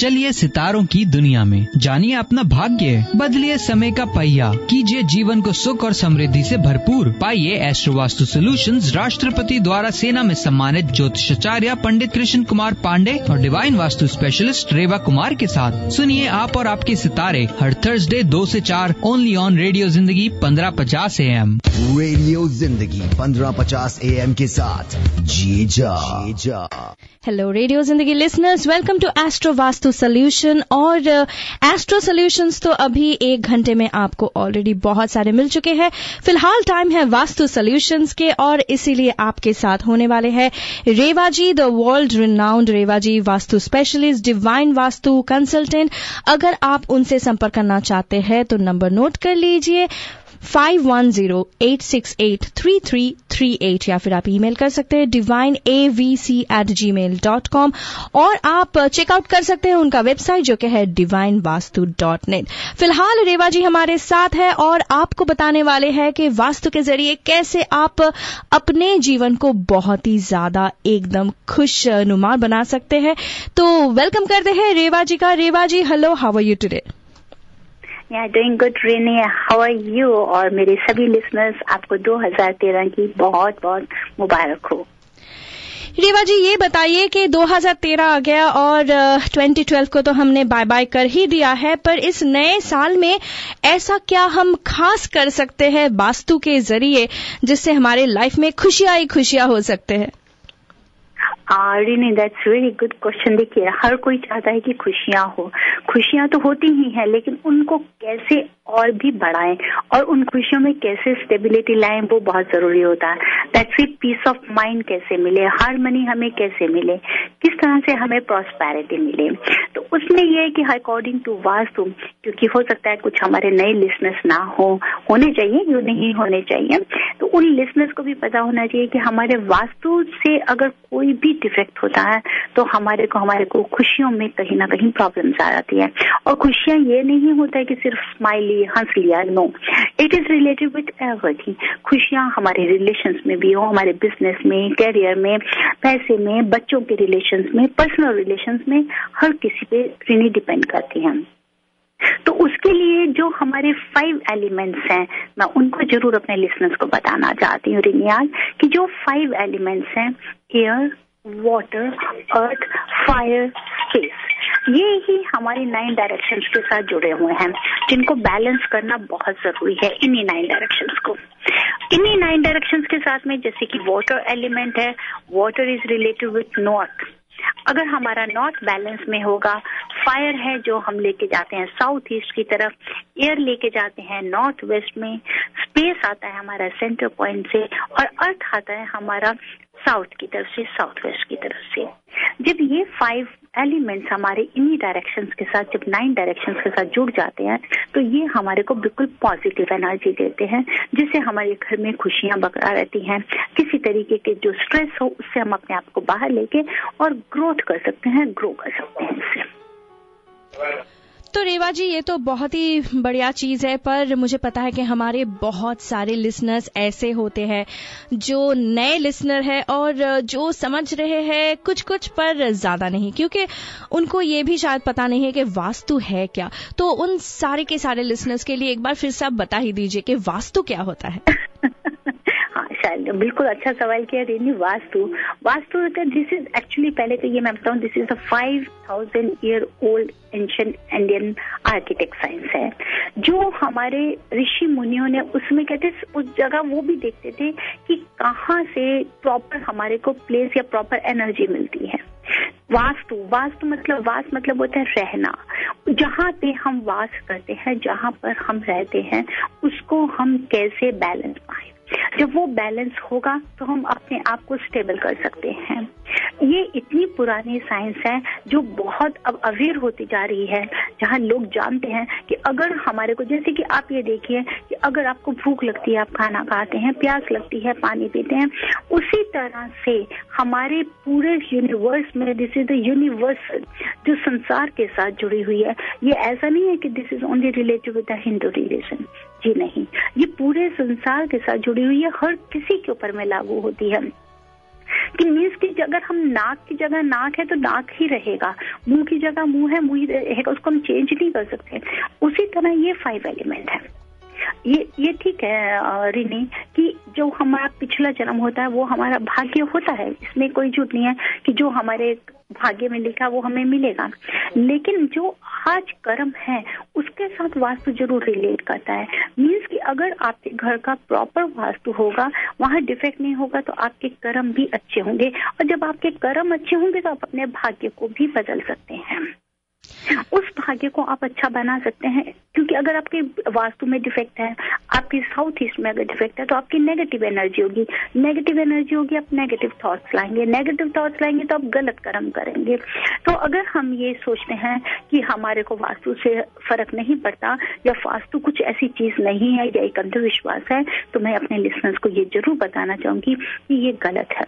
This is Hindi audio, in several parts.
चलिए सितारों की दुनिया में, जानिए अपना भाग्य, बदलिए समय का पहिया, कीजिए जीवन को सुख और समृद्धि से भरपूर। पाइए एस्ट्रो वास्तु सॉल्यूशंस राष्ट्रपति द्वारा सेना में सम्मानित ज्योतिषाचार्य पंडित कृष्ण कुमार पांडे और डिवाइन वास्तु स्पेशलिस्ट रेवा कुमार के साथ। सुनिए आप और आपके सितारे हर थर्सडे 2 से 4 ओनली ऑन रेडियो जिंदगी 1550 AM। रेडियो जिंदगी 1550 AM के साथ जी जा। Hello radio Zindagi listeners, welcome to astro vastu solution. और एस्ट्रो सॉल्यूशंस तो अभी 1 घंटे में आपको ऑलरेडी बहुत सारे मिल चुके हैं। फिलहाल टाइम है वास्तु सॉल्यूशंस के, और इसीलिए आपके साथ होने वाले हैं Reva ji, the world renowned Reva ji, vastu specialist, divine vastu consultant. अगर आप उनसे संपर्क करना चाहते हैं तो नंबर नोट कर लीजिए 5108683338, या फिर आप ईमेल कर सकते हैं divineavc@gmail.com, और आप चेकआउट कर सकते हैं उनका वेबसाइट जो कि है divinevastu.net। फिलहाल रेवा जी हमारे साथ है और आपको बताने वाले हैं कि वास्तु के जरिए कैसे आप अपने जीवन को बहुत ही ज्यादा एकदम खुशनुमा बना सकते हैं। तो वेलकम करते हैं रेवा जी का। Reva ji, hello, how are you today? Doing good Renee, how are you? और मेरे सभी लिसनर्स, आपको 2013 की बहुत बहुत मुबारक हो। रेवा जी, ये बताइए कि 2013 आ गया और 2012 को तो हमने बाय बाय कर ही दिया है, पर इस नए साल में ऐसा क्या हम खास कर सकते हैं वास्तु के जरिए जिससे हमारे लाइफ में खुशियां ही खुशियां हो सकते हैं? Rini, that's very good question. देखिए, हर कोई चाहता है कि खुशियां हो, खुशियां तो होती ही हैं, लेकिन उनको कैसे और भी बढ़ाएं और उन खुशियों में कैसे स्टेबिलिटी लाएं, वो बहुत जरूरी होता है। That's it, peace of mind कैसे मिले, हार्मनी हमें कैसे मिले, किस तरह से हमें प्रॉस्पेरिटी मिले। तो उसमें यह है कि अकॉर्डिंग टू वास्तु, क्योंकि हो सकता है कुछ हमारे नए लिसनर्स ना होने चाहिए, जो नहीं होने चाहिए, तो उन लिसनर्स को भी पता होना चाहिए कि हमारे वास्तु से अगर कोई भी डिफेक्ट होता है तो हमारे को खुशियों में कहीं ना कहीं प्रॉब्लम्स आ जाती है। और खुशियां ये नहीं होता है कि सिर्फ स्माइल ली, हंस लिया, no, it is related with everything. खुशियां हमारे रिलेशंस में भी हो, हमारे बिजनेस में, करियर में, पैसे में, बच्चों के रिलेशंस में, पर्सनल रिलेशंस में, हर किसी पे रिनी डिपेंड करती हैं। तो उसके लिए जो हमारे 5 एलिमेंट्स हैं, मैं उनको जरूर अपने लिसनर्स को बताना चाहती हूँ रिनी आज, कि जो 5 एलिमेंट्स हैं, एयर, वाटर, अर्थ, फायर, स्पेस, ये ही हमारी 9 डायरेक्शंस के साथ जुड़े हुए हैं, जिनको बैलेंस करना बहुत जरूरी है। इन्हीं 9 डायरेक्शंस को, इन्हीं 9 डायरेक्शंस के साथ में, जैसे कि वाटर एलिमेंट है, water is related with north. अगर हमारा नॉर्थ बैलेंस में होगा, फायर है जो हम लेके जाते हैं साउथ ईस्ट की तरफ, एयर लेके जाते हैं नॉर्थ वेस्ट में, स्पेस आता है हमारा सेंटर पॉइंट से, और अर्थ आता है हमारा साउथ की तरफ से, साउथ वेस्ट की तरफ से। जब ये 5 एलिमेंट्स हमारे इन्हीं डायरेक्शंस के साथ, जब 9 डायरेक्शंस के साथ जुड़ जाते हैं, तो ये हमारे को बिल्कुल पॉजिटिव एनर्जी देते हैं, जिससे हमारे घर में खुशियां बरकरार रहती हैं। किसी तरीके के जो स्ट्रेस हो, उससे हम अपने आप को बाहर लेके और ग्रोथ कर सकते हैं, ग्रो कर सकते हैं इससे। तो रेवा जी, ये तो बहुत ही बढ़िया चीज है, पर मुझे पता है कि हमारे बहुत सारे लिसनर्स ऐसे होते हैं जो नए लिसनर है और जो समझ रहे हैं कुछ पर ज्यादा नहीं, क्योंकि उनको ये भी शायद पता नहीं है कि वास्तु है क्या। तो उन सारे के सारे लिसनर्स के लिए एक बार फिर से आप बता ही दीजिए कि वास्तु क्या होता है। शायद बिल्कुल अच्छा सवाल किया रेनी। वास्तु दिस इज एक्चुअली, पहले तो ये मैं बताऊं, this is the 5000 year old ancient Indian architect science है, जो हमारे ऋषि मुनियों ने उसमें कहते उस जगह वो भी देखते थे कि कहाँ से प्रॉपर हमारे को प्लेस या प्रॉपर एनर्जी मिलती है। वास्तु मतलब होता है रहना। जहाँ पे हम वास करते हैं, जहाँ पर हम रहते हैं, उसको हम कैसे बैलेंस पाएं। जब वो बैलेंस होगा तो हम अपने आप को स्टेबल कर सकते हैं। ये इतनी पुरानी साइंस है जो बहुत अब अवेयर होती जा रही है, जहाँ लोग जानते हैं कि अगर हमारे को, जैसे कि आप ये देखिए कि अगर आपको भूख लगती है, आप खाना खाते हैं, प्यास लगती है, पानी पीते हैं, उसी तरह से हमारे पूरे यूनिवर्स में दिस इज द यूनिवर्सल जो संसार के साथ जुड़ी हुई है। ये ऐसा नहीं है कि this is only related with the Hindu religion, जी नहीं, ये पूरे संसार के साथ जुड़ी हुई है, हर किसी के ऊपर में लागू होती है। कि मीन्स कि अगर हम नाक की जगह नाक है तो नाक ही रहेगा, मुंह की जगह मुंह है मुंह ही रहेगा, उसको हम चेंज नहीं कर सकते। उसी तरह ये 5 एलिमेंट है। ये ठीक है रिनी कि जो हमारा पिछला जन्म होता है वो हमारा भाग्य होता है, इसमें कोई झूठ नहीं है कि जो हमारे भाग्य में लिखा वो हमें मिलेगा, लेकिन जो आज कर्म है उसके साथ वास्तु जरूर रिलेट करता है। मीन्स कि अगर आपके घर का प्रॉपर वास्तु होगा, वहाँ डिफेक्ट नहीं होगा, तो आपके कर्म भी अच्छे होंगे, और जब आपके कर्म अच्छे होंगे तो आप अपने भाग्य को भी बदल सकते हैं, उस भाग्य को आप अच्छा बना सकते हैं। क्योंकि अगर आपके वास्तु में डिफेक्ट है, आपके साउथ ईस्ट में अगर डिफेक्ट है, तो आपकी नेगेटिव एनर्जी होगी, नेगेटिव एनर्जी होगी, आप नेगेटिव थॉट्स लाएंगे, नेगेटिव थॉट्स लाएंगे तो आप गलत कर्म करेंगे। तो अगर हम ये सोचते हैं कि हमारे को वास्तु से फर्क नहीं पड़ता या वास्तु कुछ ऐसी चीज नहीं है या एक अंधविश्वास है, तो मैं अपने लिसनर्स को ये जरूर बताना चाहूंगी कि ये गलत है।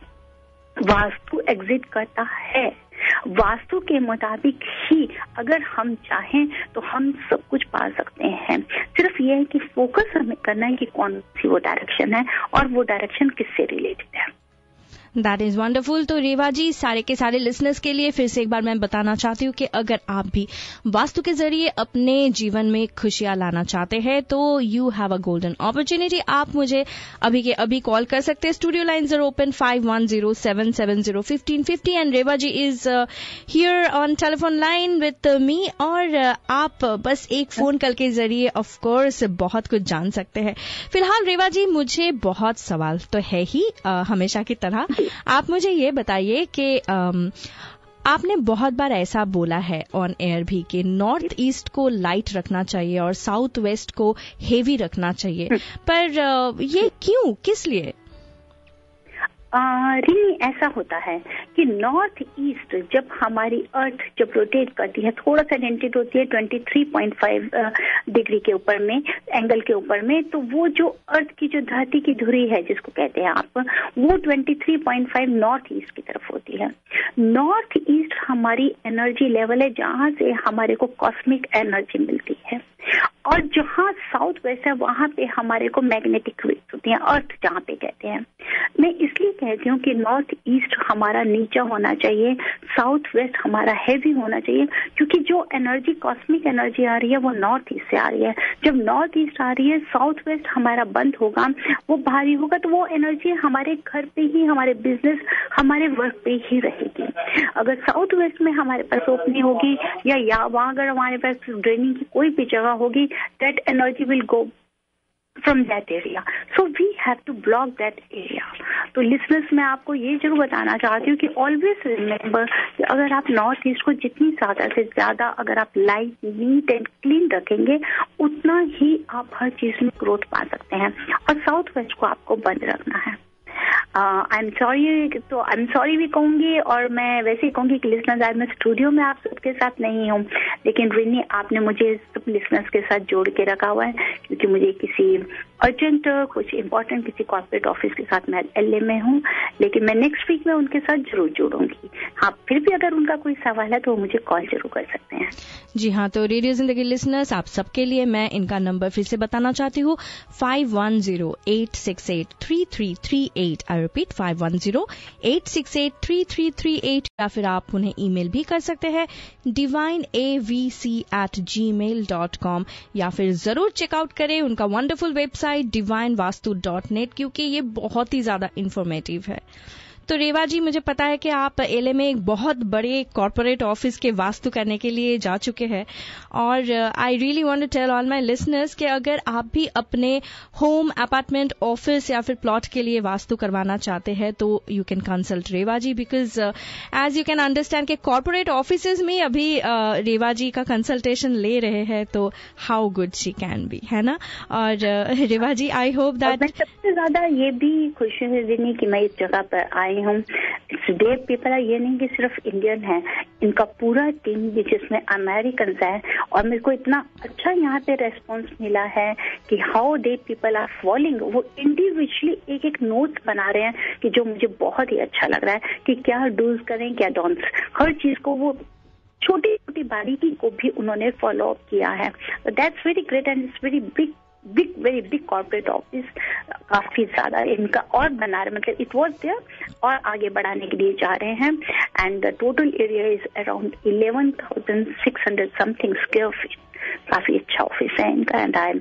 वास्तु एग्जिस्ट करता है, वास्तु के मुताबिक ही अगर हम चाहें तो हम सब कुछ पा सकते हैं। सिर्फ ये है कि फोकस हमें करना है कि कौन सी वो डायरेक्शन है और वो डायरेक्शन किससे रिलेटेड है। That is wonderful. तो रेवा जी, सारे के सारे लिसनर्स के लिए फिर से एक बार मैं बताना चाहती हूँ कि अगर आप भी वास्तु के जरिए अपने जीवन में खुशियां लाना चाहते हैं तो you have a golden opportunity. आप मुझे अभी के अभी कॉल कर सकते हैं। Studio lines are open 5107701550 and Reva ji is here on telephone line with me. और आप बस एक फोन कॉल के जरिए ऑफ कोर्स बहुत कुछ जान सकते हैं। फिलहाल रेवा जी, मुझे बहुत सवाल तो है ही हमेशा की तरह। आप मुझे ये बताइए कि आपने बहुत बार ऐसा बोला है ऑन एयर भी कि नॉर्थ ईस्ट को लाइट रखना चाहिए और साउथ वेस्ट को हेवी रखना चाहिए, पर ये क्यों, किस लिए? रियली ऐसा होता है कि नॉर्थ ईस्ट जब हमारी अर्थ जब रोटेट करती है, थोड़ा सा डेंटेड होती है 23.5 डिग्री के ऊपर में, एंगल के ऊपर में, तो वो जो अर्थ की जो धरती की धुरी है जिसको कहते हैं आप, वो 23.5 नॉर्थ ईस्ट की तरफ होती है। नॉर्थ ईस्ट हमारी एनर्जी लेवल है जहां से हमारे को कॉस्मिक एनर्जी मिलती है, और जहां साउथ वेस्ट है वहां पे हमारे को मैग्नेटिक वेव्स होती हैं, अर्थ जहां पे कहते हैं। मैं इसलिए कहती हूँ कि नॉर्थ ईस्ट हमारा नीचा होना चाहिए, साउथ वेस्ट हमारा हैवी होना चाहिए, क्योंकि जो एनर्जी कॉस्मिक एनर्जी आ रही है वो नॉर्थ ईस्ट से आ रही है। जब नॉर्थ ईस्ट आ रही है, साउथ वेस्ट हमारा बंद होगा, वो भारी होगा, तो वो एनर्जी हमारे घर पे ही, हमारे बिजनेस, हमारे वर्क पे ही रहेगी। अगर साउथ वेस्ट में हमारे पास ओपनिंग होगी या वहां अगर हमारे पास ड्रेनिंग की कोई भी जगह होगी, that energy will go from that area, so we have to block that area. तो लिसनर्स, मैं आपको ये जरूर बताना चाहती हूँ कि ऑलवेज रिमेम्बर कि अगर आप नॉर्थ ईस्ट को जितनी ज्यादा से ज्यादा अगर आप लाइट, नीट एंड क्लीन रखेंगे, उतना ही आप हर चीज में ग्रोथ पा सकते हैं, और साउथ वेस्ट को आपको बंद रखना है। आई एम सॉरी भी कहूंगी, और मैं वैसे ही कहूंगी कि लिसनर्स, आज मैं स्टूडियो में आप सबके साथ नहीं हूँ, लेकिन रिनी आपने मुझे सब लिसनर्स के साथ जोड़ के रखा हुआ है, क्योंकि मुझे किसी अर्जेंट कुछ इंपॉर्टेंट किसी कॉर्पोरेट ऑफिस के साथ मैं एलए में हूँ, लेकिन मैं नेक्स्ट वीक में उनके साथ जरूर जुड़ूंगी। हाँ, फिर भी अगर उनका कोई सवाल है तो वो मुझे कॉल जरूर कर सकते हैं। जी हाँ, तो रेडियो जिंदगी लिसनर्स, आप सबके लिए मैं इनका नंबर फिर से बताना चाहती हूँ, 5108683338। आई रिपीट 5108683338, या फिर आप उन्हें ईमेल भी कर सकते हैं divineavc@gmail.com, या फिर जरूर चेकआउट करें उनका वंडरफुल वेबसाइट divinevastu.net, क्योंकि ये बहुत ही ज्यादा इंफॉर्मेटिव है। तो रेवा जी, मुझे पता है कि आप एलए में एक बहुत बड़े कॉर्पोरेट ऑफिस के वास्तु करने के लिए जा चुके हैं, और I really want to tell all my listeners कि अगर आप भी अपने होम, अपार्टमेंट, ऑफिस या फिर प्लॉट के लिए वास्तु करवाना चाहते हैं तो you can consult Reva ji, because as you can understand कि कॉर्पोरेट ऑफिसेज में अभी रेवा जी का कंसल्टेशन ले रहे हैं, तो how good she can be, है ना। और रेवा जी, आई होप दैट सबसे ज्यादा ये भी खुशी है कि मैं इस जगह पर आई हूँ। देव पीपल है, ये नहीं कि सिर्फ इंडियन है, इनका पूरा टीम भी जिसमें अमेरिकन है, और मेरे को इतना अच्छा यहाँ पे रेस्पॉन्स मिला है कि how the people are following, वो इंडिविजुअली एक एक नोट्स बना रहे हैं, कि जो मुझे बहुत ही अच्छा लग रहा है कि क्या डूज करें, क्या डोंट्स, हर चीज को वो छोटी छोटी बारीकी को भी उन्होंने फॉलो अप किया है। That's very great and it's very big big very big corporate office काफी ज्यादा इनका और बना रहे, मतलब इट वाज देयर और आगे बढ़ाने के लिए जा रहे हैं. And the total area is around 11,600 something square feet. काफी अच्छा ऑफिस है इनका and I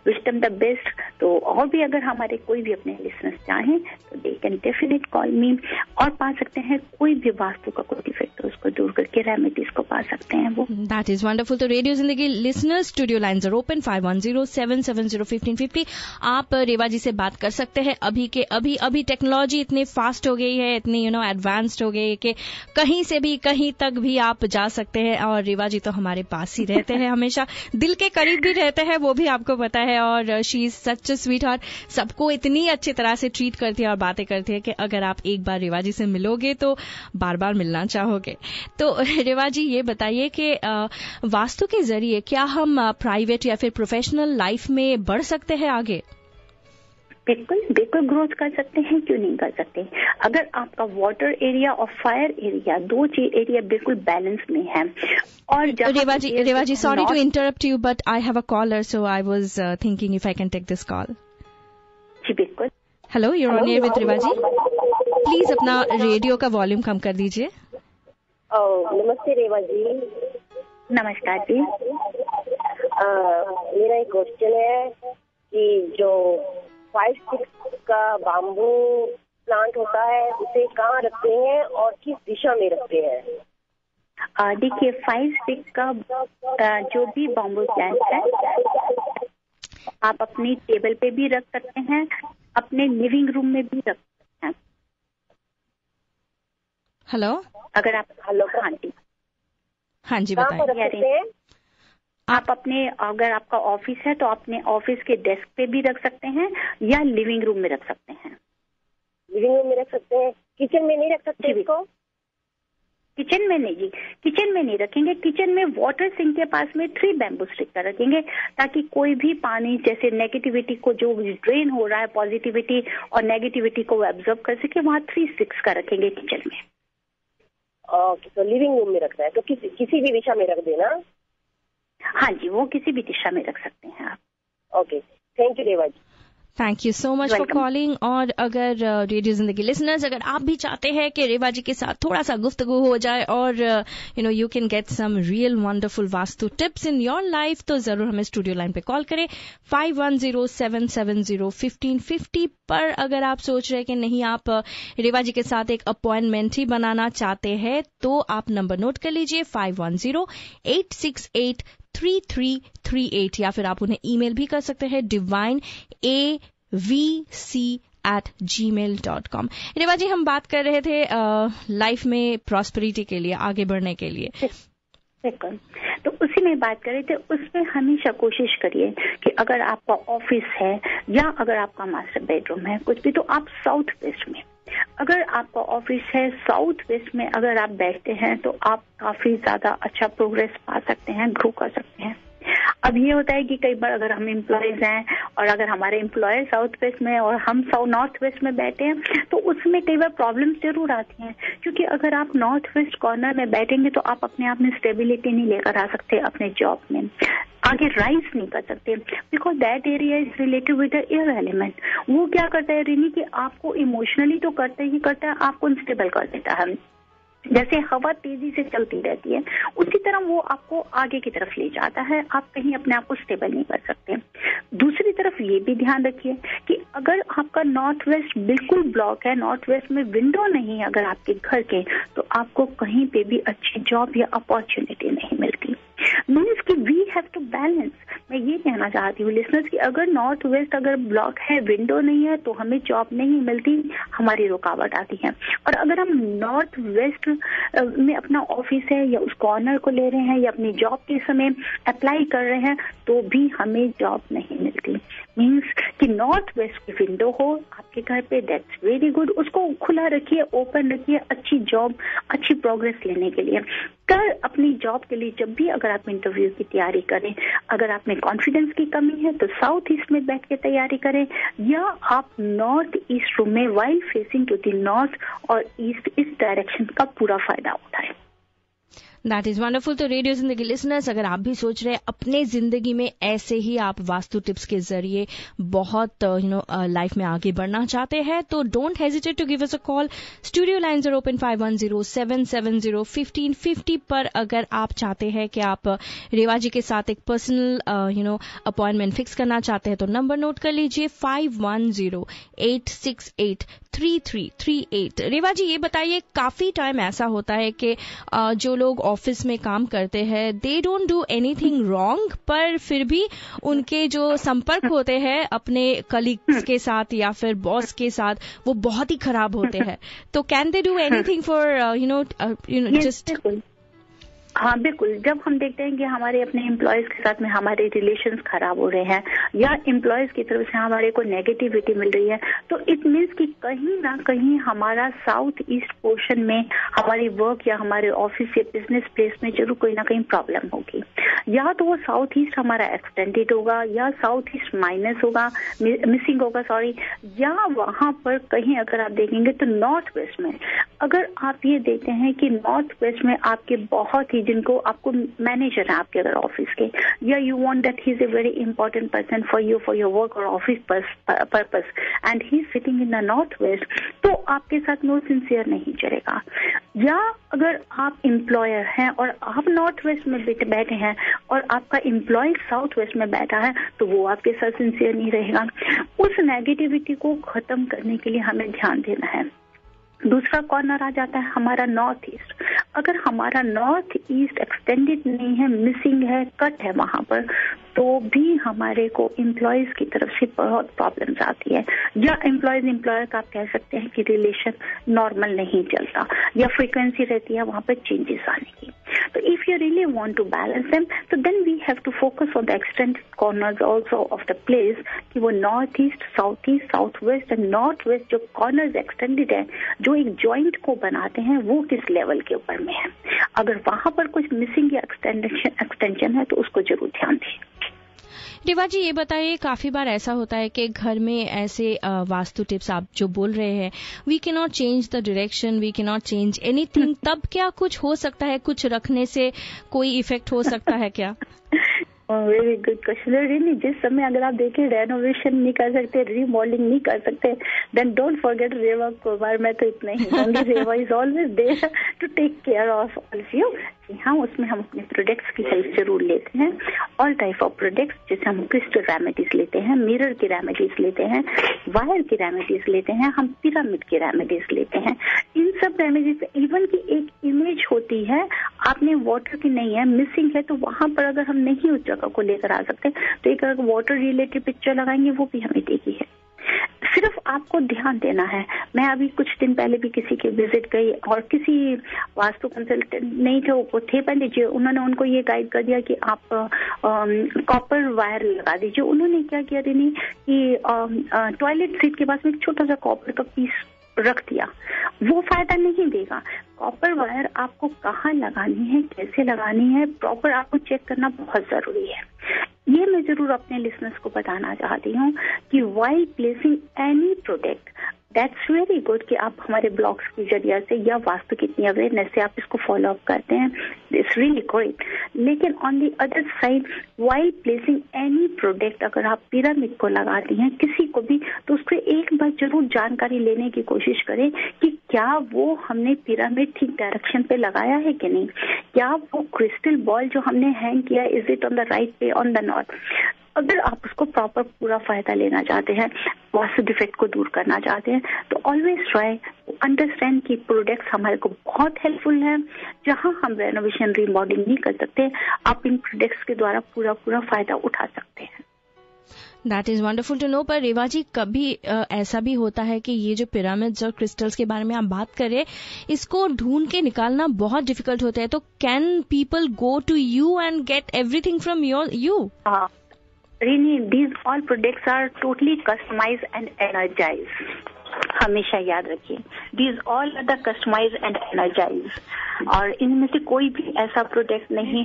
wish them the best. तो और भी अगर हमारे कोई भी अपने लिसनर्स चाहें तो दे कैन डेफिनेट कॉल मी और पा सकते हैं कोई भी वास्तु का कोई डिफेक्ट हो उसको दूर करके रेमेडीज को पा सकते हैं वो. That is wonderful. तो radio Zindagi listeners, studio lines are open 5107701550. आप रेवा जी से बात कर सकते हैं अभी के अभी. अभी टेक्नोलॉजी इतनी फास्ट हो गई है, इतनी एडवांस्ड हो गई है कि कहीं से भी कहीं तक भी आप जा सकते हैं. और रेवा जी तो हमारे पास ही रहते हैं, हमेशा दिल के करीब भी रहते हैं, वो भी आपको पता है. और she is such a sweet heart. सबको इतनी अच्छी तरह से ट्रीट करती है और बातें करती है कि अगर आप एक बार रेवा जी से मिलोगे तो बार बार मिलना चाहोगे. तो रेवा जी ये बताइए कि वास्तु के जरिए क्या हम प्राइवेट या फिर प्रोफेशनल लाइफ में बढ़ सकते हैं आगे? बिल्कुल बिल्कुल ग्रोथ कर सकते हैं, क्यों नहीं कर सकते. अगर आपका वाटर एरिया और फायर एरिया दो एरिया बिल्कुल बैलेंस में है. और Reva ji sorry to interrupt you but I have a caller so I was thinking if I can take this call. जी बिल्कुल. Hello, you are on air with Reva ji. Please अपना रेडियो का वॉल्यूम कम कर दीजिए. नमस्ते रेवा जी. नमस्कार जी. मेरा एक क्वेश्चन है कि जो 5-6 का बाम्बू प्लांट होता है उसे कहाँ रखते हैं और किस दिशा में रखते हैं? देखिए 5-6 का जो भी बाम्बू प्लांट है आप अपनी टेबल पे भी रख सकते हैं, अपने लिविंग रूम में भी रख सकते हैं. हेलो, अगर आप आंटी हाँ जी बताइए. आप अपने अगर आपका ऑफिस है तो अपने ऑफिस के डेस्क पे भी रख सकते हैं या लिविंग रूम में रख सकते हैं. लिविंग रूम में रख सकते हैं, किचन में नहीं रख सकते इसको? किचन में नहीं जी, किचन में नहीं रखेंगे. किचन में वाटर सिंक के पास में 3 बैम्बू स्टिक का रखेंगे ताकि कोई भी पानी जैसे नेगेटिविटी को जो ड्रेन हो रहा है पॉजिटिविटी और नेगेटिविटी को एब्जॉर्ब कर सके, वहाँ 3 स्टिक्स का रखेंगे किचन में. ओके, तो लिविंग रूम में रखना है तो किसी भी दिशा में रख देना. हाँ जी, वो किसी भी दिशा में रख सकते हैं आप. Okay, thank you Reva ji. Thank you so much for calling. और अगर रेडियो जिंदगी लिसनर्स, अगर आप भी चाहते हैं कि रेवा जी के साथ थोड़ा सा गुफ्तगू हो जाए और you can get some real wonderful vastu tips in your life, तो जरूर हमें स्टूडियो लाइन पे कॉल करें 5107701550 पर. अगर आप सोच रहे हैं कि नहीं आप रेवा जी के साथ एक अपॉइंटमेंट ही बनाना चाहते हैं तो आप नंबर नोट कर लीजिए 5108683338 या फिर आप उन्हें ईमेल भी कर सकते हैं divinavc@gmail.com. रेवा जी, हम बात कर रहे थे लाइफ में प्रॉस्पेरिटी के लिए, आगे बढ़ने के लिए. बिल्कुल, तो उसी में बात कर रहे थे. उसमें हमेशा कोशिश करिए कि अगर आपका ऑफिस है या अगर आपका मास्टर बेडरूम है कुछ भी, तो आप साउथ वेस्ट में, अगर आपका ऑफिस है साउथ वेस्ट में अगर आप बैठते हैं तो आप काफी ज्यादा अच्छा प्रोग्रेस पा सकते हैं, ग्रो कर सकते हैं. अब ये होता है कि कई बार अगर हम एम्प्लॉयज हैं और अगर हमारे एम्प्लॉयर साउथ वेस्ट में और हम नॉर्थ वेस्ट में बैठे हैं तो उसमें कई बार प्रॉब्लम्स जरूर आती हैं, क्योंकि अगर आप नॉर्थ वेस्ट कॉर्नर में बैठेंगे तो आप अपने आप में स्टेबिलिटी नहीं लेकर आ सकते, अपने जॉब में आगे राइज नहीं कर सकते, because that area is related with the air element. वो क्या करता है रिनी कि आपको इमोशनली तो करता ही करता है, आपको अनस्टेबल कर देता है. जैसे हवा तेजी से चलती रहती है उसी तरह वो आपको आगे की तरफ ले जाता है, आप कहीं अपने आप को स्टेबल नहीं कर सकते. दूसरी तरफ ये भी ध्यान रखिए कि अगर आपका नॉर्थ वेस्ट बिल्कुल ब्लॉक है, नॉर्थ वेस्ट में विंडो नहीं है अगर आपके घर के, तो आपको कहीं पे भी अच्छी जॉब या अपॉर्चुनिटी नहीं मिलती. मीन्स कि वी हैव टू बैलेंस. मैं ये कहना चाहती हूँ लिसनर्स कि अगर नॉर्थ वेस्ट अगर ब्लॉक है, विंडो नहीं है, तो हमें जॉब नहीं मिलती, हमारी रुकावट आती है. और अगर हम नॉर्थ वेस्ट में अपना ऑफिस है या उस कॉर्नर को ले रहे हैं या अपनी जॉब के समय अप्लाई कर रहे हैं तो भी हमें जॉब नहीं मिलती. मीन्स कि नॉर्थ वेस्ट की विंडो हो आपके घर पे, दैट्स वेरी गुड. उसको खुला रखिए, ओपन रखिए, अच्छी जॉब, अच्छी प्रोग्रेस लेने के लिए. कर अपनी जॉब के लिए जब भी अगर आप इंटरव्यू की तैयारी करें, अगर आप में कॉन्फिडेंस की कमी है तो साउथ ईस्ट में बैठ के तैयारी करें या आप नॉर्थ ईस्ट रूम में while facing to the north और ईस्ट इस डायरेक्शन का पूरा फायदा उठाएं. That is wonderful. तो रेडियो जिंदगी लिसनर्स, अगर आप भी सोच रहे हैं अपने जिंदगी में ऐसे ही आप वास्तु टिप्स के जरिए बहुत लाइफ में आगे बढ़ना चाहते हैं, तो don't hesitate to give us a call. Studio lines are open 5107701550 पर। अगर आप चाहते हैं कि आप रेवा जी के साथ एक पर्सनल अपॉइंटमेंट फिक्स करना चाहते हैं, तो नंबर नोट कर लीजिए 5108683338। रेवा जी, ये बताइए, काफी टाइम ऐसा होता है कि जो लोग ऑफिस में काम करते हैं, they don't do anything wrong, पर फिर भी उनके जो संपर्क होते हैं अपने कलीग्स के साथ या फिर बॉस के साथ, वो बहुत ही खराब होते हैं। तो can they do anything for just? हाँ बिल्कुल, जब हम देखते हैं कि हमारे अपने एम्प्लॉयज के साथ में हमारे रिलेशंस खराब हो रहे हैं या एम्प्लॉयज की तरफ से हमारे को नेगेटिविटी मिल रही है, तो इट मीन्स कि कहीं ना कहीं हमारा साउथ ईस्ट पोर्शन में हमारी वर्क या हमारे ऑफिस या बिजनेस प्लेस में जरूर कोई ना कहीं प्रॉब्लम होगी। या तो वो साउथ ईस्ट हमारा एक्सटेंडेड होगा या साउथ ईस्ट माइनस होगा, मिसिंग होगा, सॉरी, या वहां पर कहीं अगर आप देखेंगे तो नॉर्थ वेस्ट में, अगर आप ये देखते हैं कि नॉर्थ वेस्ट में आपके बहुत ही, जिनको आपको मैनेजर है आपके अगर ऑफिस के, या you want that he is a very important person for your work और office purpose and he is sitting in the north west, तो आपके साथ नो सिंसियर नहीं चलेगा। या अगर आप एम्प्लॉयर हैं और आप नॉर्थ वेस्ट में बैठे हैं और आपका एम्प्लॉय साउथ वेस्ट में बैठा है, तो वो आपके साथ सिंसियर नहीं रहेगा। उस नेगेटिविटी को खत्म करने के लिए हमें ध्यान देना है। दूसरा कॉर्नर आ जाता है हमारा नॉर्थ ईस्ट। अगर हमारा नॉर्थ ईस्ट एक्सटेंडेड नहीं है, मिसिंग है, कट है वहां पर, तो भी हमारे को एम्प्लॉयज की तरफ से बहुत प्रॉब्लम्स आती है। या एम्प्लॉयज एम्प्लॉयर का आप कह सकते हैं कि रिलेशन नॉर्मल नहीं चलता या फ्रीक्वेंसी रहती है वहां पर चेंजेस आने की। तो if you really want to balance them, तो then we have to focus on the extended corners also of the place, कि वो north east, south west and north west जो कॉर्नर्स एक्सटेंडेड है, जो एक जॉइंट को बनाते हैं, वो किस लेवल के ऊपर में है। अगर वहां पर कुछ मिसिंग या एक्सटेंशन है तो उसको जरूर ध्यान दें। रेवा जी, ये बताइए, काफी बार ऐसा होता है कि घर में ऐसे वास्तु टिप्स आप जो बोल रहे हैं, we can not change the direction, we can not change anything, तब क्या कुछ हो सकता है? कुछ रखने से कोई इफेक्ट हो सकता है क्या? Very good question. रियली, जिस समय अगर आप देखें रेनोवेशन नहीं कर सकते, रीमॉडलिंग नहीं कर सकते, then don't forget Reva Kumar. मैं तो इतना ही कहूंगी, Reva is always there to take care of all of you. हाँ, उसमें हम अपने प्रोडक्ट्स की हेल्प जरूर लेते हैं, ऑल टाइप ऑफ प्रोडक्ट्स, जैसे हम क्रिस्टल रेमेडीज लेते हैं, मिरर की रेमेडीज लेते हैं, वायर की रेमेडीज लेते हैं, हम पिरामिड की रेमेडीज लेते हैं। इन सब रेमेडीज इवन की एक इमेज होती है, आपने वाटर की नहीं है, मिसिंग है, तो वहां पर अगर हम नहीं उस जगह को लेकर आ सकते, तो एक अगर वाटर रिलेटेड पिक्चर लगाएंगे, वो भी हमें देगी है। सिर्फ आपको ध्यान देना है। मैं अभी कुछ दिन पहले भी किसी के विजिट गई और किसी वास्तु कंसल्टेंट नहीं थे, वो थे पहले जी, उन्होंने उनको ये गाइड कर दिया कि आप कॉपर वायर लगा दीजिए। उन्होंने क्या किया देनी कि टॉयलेट सीट के पास में एक छोटा सा कॉपर का पीस रख दिया, वो फायदा नहीं देगा। कॉपर वायर आपको कहाँ लगानी है, कैसे लगानी है, प्रॉपर आपको चेक करना बहुत जरूरी है। ये मैं जरूर अपने लिसनर्स को बताना चाहती हूँ कि while placing any product, that's very good कि आप हमारे ब्लॉग्स के जरिए से या वास्तु कितनी अवेयरनेस से आप इसको फॉलो अप करते हैं, इट्स रियली ग्रेट। लेकिन on the other side, while placing any product, अगर आप पिरामिड को लगाती हैं किसी को भी, तो उसको एक बार जरूर जानकारी लेने की कोशिश करें कि क्या वो हमने पिरामिड ठीक डायरेक्शन पे लगाया है कि नहीं, क्या वो क्रिस्टल बॉल जो हमने हैंग किया, is it on the right way, on the north. अगर आप उसको प्रॉपर पूरा फायदा लेना चाहते हैं, वास्तु डिफेक्ट को दूर करना चाहते हैं, तो ऑलवेज ट्राई अंडरस्टैंड कि प्रोडक्ट्स हमारे को बहुत हेल्पफुल है। जहां हम रेनोवेशन रीमॉडलिंग नहीं कर सकते, आप इन प्रोडक्ट्स के द्वारा पूरा फायदा उठा सकते हैं। That is wonderful to know. पर रेवा जी, कभी ऐसा भी होता है कि ये जो पिरामिड्स और क्रिस्टल्स के बारे में आप बात करें, इसको ढूंढ के निकालना बहुत डिफिकल्ट होता है, तो can people go to you and get everything from you? Really, these all products are totally customized and energized. हमेशा याद रखिए, these all are the customize and energize. और इनमें से कोई भी ऐसा प्रोडक्ट नहीं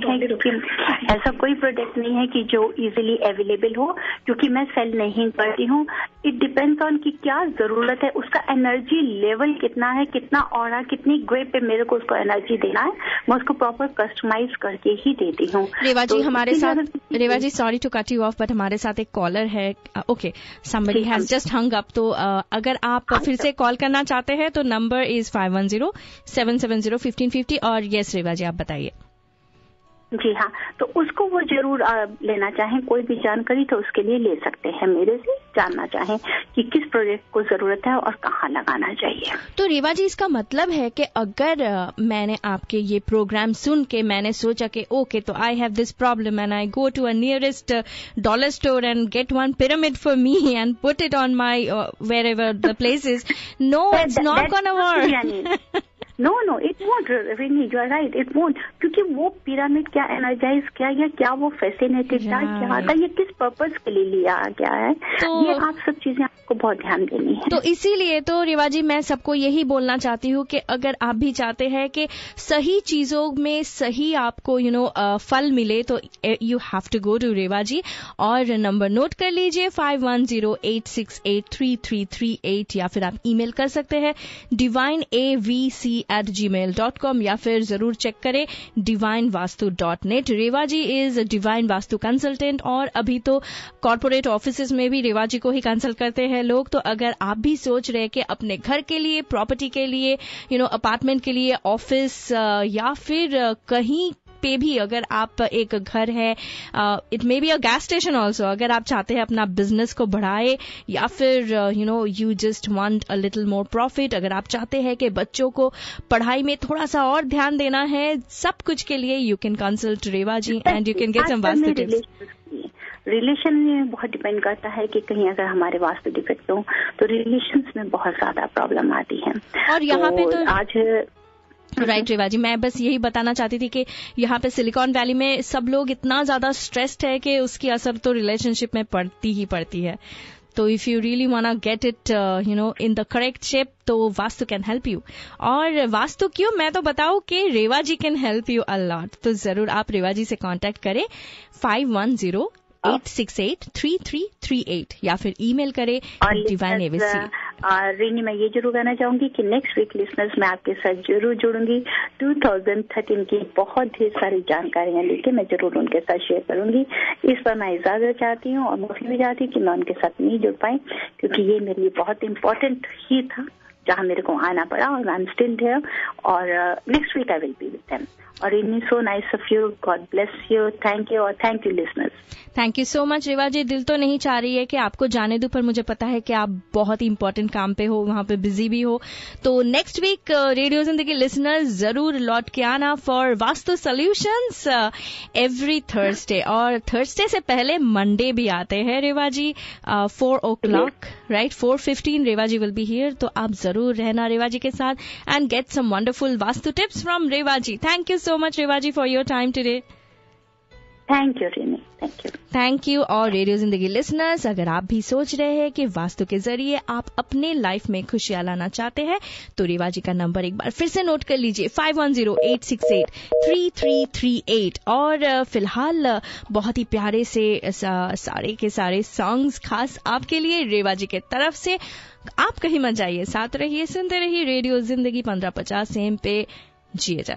है कि जो इजीली अवेलेबल हो, क्योंकि मैं सेल नहीं करती हूँ। इट डिपेंड्स ऑन कि क्या जरूरत है, उसका एनर्जी लेवल कितना है, कितना ऑरा, कितनी ग्रे पे मेरे को उसको एनर्जी देना है, मैं उसको प्रॉपर कस्टमाइज करके ही देती हूँ। रेवा जी हमारे साथ, Reva ji sorry to cut you off, but हमारे साथ एक कॉलर है। Okay, somebody has just hung up. तो अगर आप फिर से कॉल करना चाहते हैं तो नंबर इज 5107701550। और यस रेवा जी, आप बताइए। जी हाँ, तो उसको वो जरूर लेना चाहें, कोई भी जानकारी तो उसके लिए ले सकते हैं मेरे से, जानना चाहें कि किस प्रोजेक्ट को जरूरत है और कहाँ लगाना चाहिए। तो रेवा जी, इसका मतलब है कि अगर मैंने आपके ये प्रोग्राम सुन के मैंने सोचा कि ओके, तो I have this problem and I go to a nearest dollar store and get one pyramid for me and put it on my wherever the places, no it's not gonna work. No, it won't, Rini, you are right, it won't, क्योंकि वो पिरामिड क्या एनर्जाइज किया या क्या वो फैसिनेटेड था, क्या था, ये किस पर्पस के लिए लिया गया है, तो ये आप सब चीजें आपको बहुत ध्यान देनी है। तो इसीलिए तो रेवा जी मैं सबको यही बोलना चाहती हूँ कि अगर आप भी चाहते हैं कि सही चीजों में सही आपको फल मिले, तो you have to go to Reva ji. और नंबर नोट कर लीजिए 5108683338, या फिर आप ईमेल कर सकते हैं divineavc@gmail.com, या फिर जरूर चेक करें divinevastu.net। Reva ji is divine vastu consultant, और अभी तो कॉर्पोरेट ऑफिसेज में भी रेवा जी को ही कंसल्ट करते हैं लोग। तो अगर आप भी सोच रहे कि अपने घर के लिए, प्रॉपर्टी के लिए, अपार्टमेंट के लिए, ऑफिस या फिर कहीं पे भी अगर आप एक घर है, it may be a gas station also, अगर आप चाहते हैं अपना बिजनेस को बढ़ाए, या फिर you just want a little more profit, अगर आप चाहते हैं कि बच्चों को पढ़ाई में थोड़ा सा और ध्यान देना है, सब कुछ के लिए you can consult Reva ji and you can get some vastu tips. Relation में बहुत डिपेंड करता है कि कहीं अगर हमारे वास्तु डिफेक्ट हो तो रिलेशंस में बहुत ज्यादा प्रॉब्लम आती है। और यहाँ पे तो आज राइट रेवा जी, मैं बस यही बताना चाहती थी कि यहाँ पे सिलिकॉन वैली में सब लोग इतना ज्यादा स्ट्रेस्ड है कि उसकी असर तो रिलेशनशिप में पड़ती ही पड़ती है। तो if you really वांना get it in the correct shape, तो वास्तु कैन हेल्प यू। और वास्तु क्यों, मैं तो बताऊं कि Reva ji can help you a lot. तो जरूर आप रेवा जी से कांटेक्ट करें 5108683338, या फिर ईमेल करें divineavc। रीनी, मैं ये जरूर कहना चाहूंगी कि नेक्स्ट वीक लिसनर्स मैं आपके साथ जरूर जुड़ूंगी। 2013 की बहुत ढेर सारी जानकारियां लेके मैं जरूर उनके साथ शेयर करूंगी। इस पर मैं इजाजत चाहती हूँ और माफी भी चाहती हूँ कि मैं उनके साथ नहीं जुड़ पाई, क्योंकि ये मेरे लिए बहुत इम्पोर्टेंट ही था जहाँ मेरे को आना पड़ा, और आई एम स्टिल हियर। और next week I will be with them. और इतनी so nice of you, God bless you, thank you, और thank you listeners. Thank you so much Reva ji. दिल तो नहीं चाह रही है कि आपको जाने दूं, पर मुझे पता है कि आप बहुत ही इंपॉर्टेंट काम पे हो, वहां पे बिजी भी हो। तो next week radio Zindagi listeners जरूर लौट के आना for vastu solutions every Thursday. और थर्सडे से पहले मंडे भी आते हैं Reva ji 4 o'clock, right, 4:15 Reva ji will be here. तो आप जरूर रहना रेवा जी के साथ and get some wonderful vastu tips from Reva ji. Thank you so much Reva ji for your time today. Thank you Rini, thank you. Thank you. और रेडियो जिंदगी लिसनर्स, अगर आप भी सोच रहे हैं कि वास्तु के जरिए आप अपने लाइफ में खुशियां लाना चाहते हैं, तो रेवा जी का नंबर एक बार फिर से नोट कर लीजिए 5108683338। और फिलहाल बहुत ही प्यारे से सारे के सारे सॉन्ग्स खास आपके लिए रेवा जी के तरफ से। आप कहीं मत जाइए, साथ रहिए, सुनते रहिए रेडियो जिंदगी 1550 AM पे। जिए जा।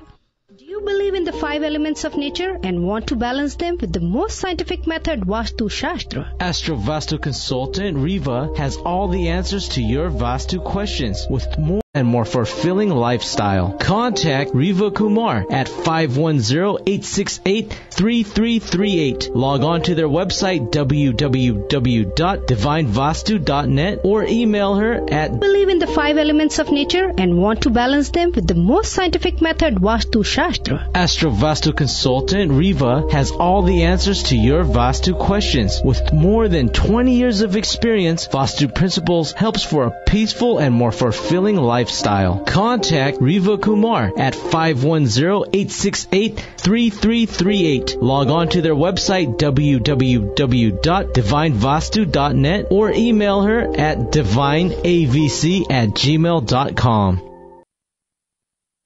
Do you believe in the 5 elements of nature and want to balance them with the most scientific method, Vastu Shastra? Astro Vastu consultant Riva has all the answers to your Vastu questions with more and more fulfilling lifestyle. Contact Riva Kumar at 510-868-3338. Log on to their website www.divinevastu.net or email her at Believe in the 5 elements of nature and want to balance them with the most scientific method, Vastu Shastra. Astro Vastu consultant Riva has all the answers to your Vastu questions. With more than 20 years of experience, Vastu Principles helps for a peaceful and more fulfilling life. lifestyle. Contact Riva Kumar at 510-868-3338. Log on to their website www.divinevastu.net or email her at divineavc@gmail.com.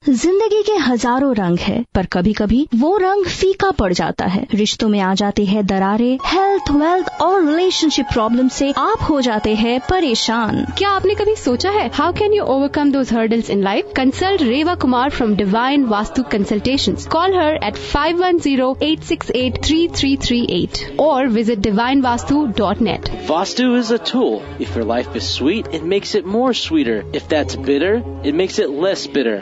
जिंदगी के हजारों रंग है, पर कभी कभी वो रंग फीका पड़ जाता है। रिश्तों में आ जाती है दरारें, हेल्थ, वेल्थ और रिलेशनशिप प्रॉब्लम से आप हो जाते हैं परेशान। क्या आपने कभी सोचा है how can you overcome those hurdles in life? Consult Reva Kumar from divine vastu consultations. Call her at 510-868-3338 or visit divinevastu.net. Vastu is a tool. If your life is sweet, it makes it more sweeter. If that's bitter, it makes it less bitter.